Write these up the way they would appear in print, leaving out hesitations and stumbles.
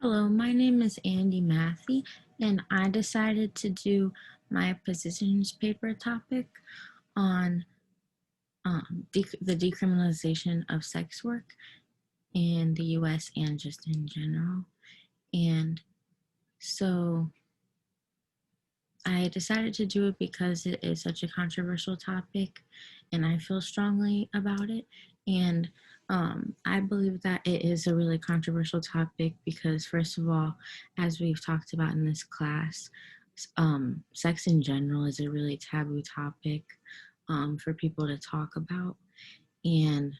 Hello, my name is Andy Matthew, and I decided to do my positions paper topic on the decriminalization of sex work in the US and just in general. And so I decided to do it because it is such a controversial topic and I feel strongly about it. And I believe that it is a really controversial topic because, first of all, as we've talked about in this class, sex in general is a really taboo topic for people to talk about. And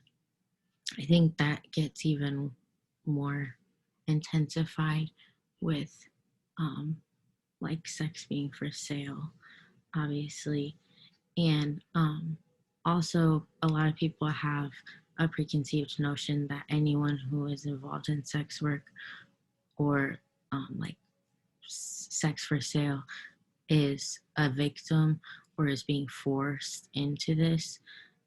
I think that gets even more intensified with like sex being for sale, obviously. And also, a lot of people have a preconceived notion that anyone who is involved in sex work or like sex for sale is a victim or is being forced into this.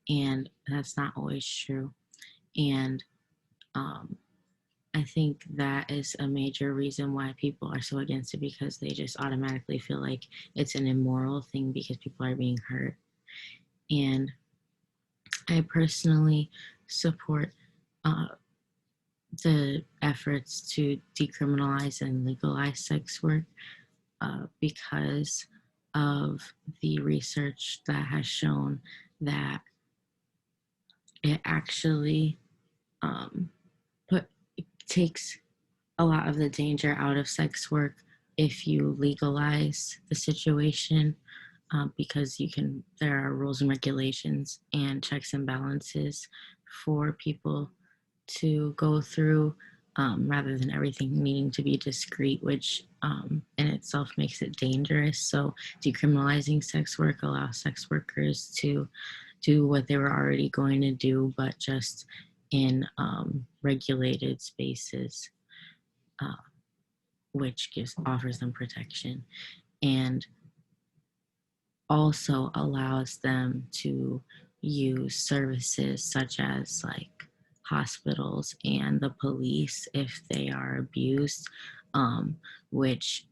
And that's not always true. And um, I think that is a major reason why people are so against it because they just automatically feel like it's an immoral thing because people are being hurt. And I personally support uh, the efforts to decriminalize and legalize sex work because of the research that has shown that it actually um, it takes a lot of the danger out of sex work if you legalize the situation because there are rules and regulations and checks and balances for people to go through rather than everything needing to be discreet, which in itself makes it dangerous. So decriminalizing sex work allows sex workers to do what they were already going to do, but just in regulated spaces, uh, which offers them protection and also allows them to use services such as like hospitals and the police if they are abused, which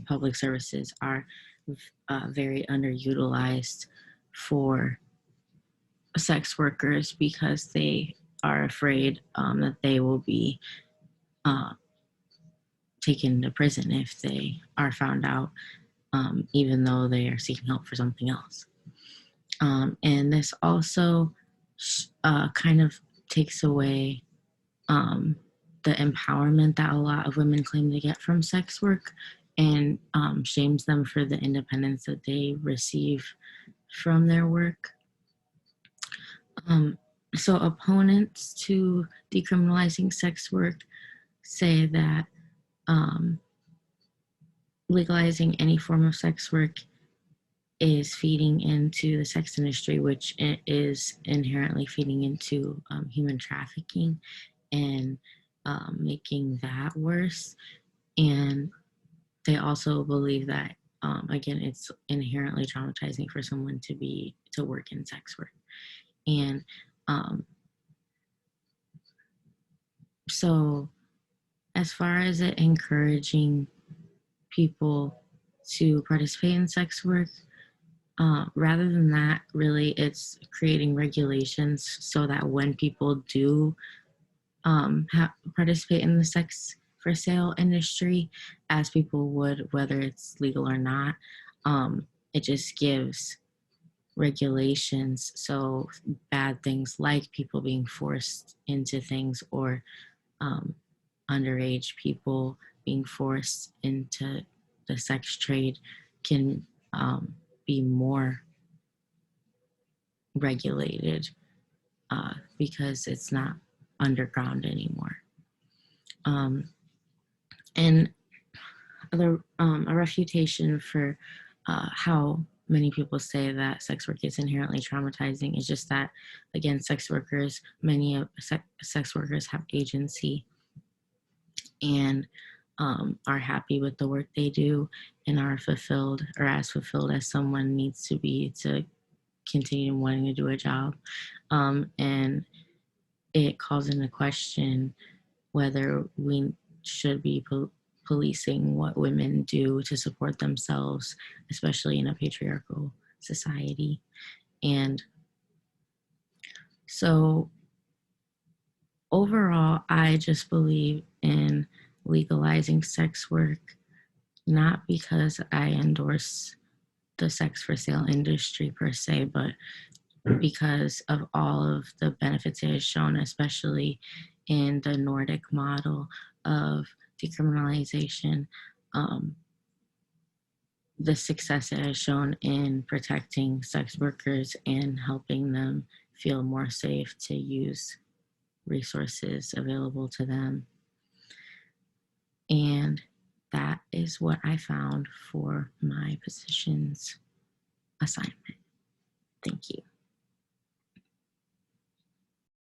public services are very underutilized for sex workers because they are afraid that they will be uh, taken to prison if they are found out, even though they are seeking help for something else. And this also kind of takes away the empowerment that a lot of women claim to get from sex work and shames them for the independence that they receive from their work. Um, so opponents to decriminalizing sex work say that um, legalizing any form of sex work is feeding into the sex industry, which is inherently feeding into human trafficking and making that worse. And they also believe that, again, it's inherently traumatizing for someone to work in sex work. And um, so, as far as it encouraging people to participate in sex work, rather than that, really, it's creating regulations so that when people do participate in the sex for sale industry, as people would, whether it's legal or not, it just gives regulations so bad things like people being forced into things or um, underage people being forced into the sex trade can be more regulated because it's not underground anymore. Um, and a refutation for how many people say that sex work is inherently traumatizing is just that, again, many of sex workers have agency and are happy with the work they do and are fulfilled or as fulfilled as someone needs to be to continue wanting to do a job. And it calls into question whether we should be policing what women do to support themselves, especially in a patriarchal society. And so overall, I just believe in legalizing sex work, not because I endorse the sex for sale industry per se, but because of all of the benefits it has shown, especially in the Nordic model of decriminalization, um, the success it has shown in protecting sex workers and helping them feel more safe to use resources available to them. And that is what I found for my position's assignment. Thank you.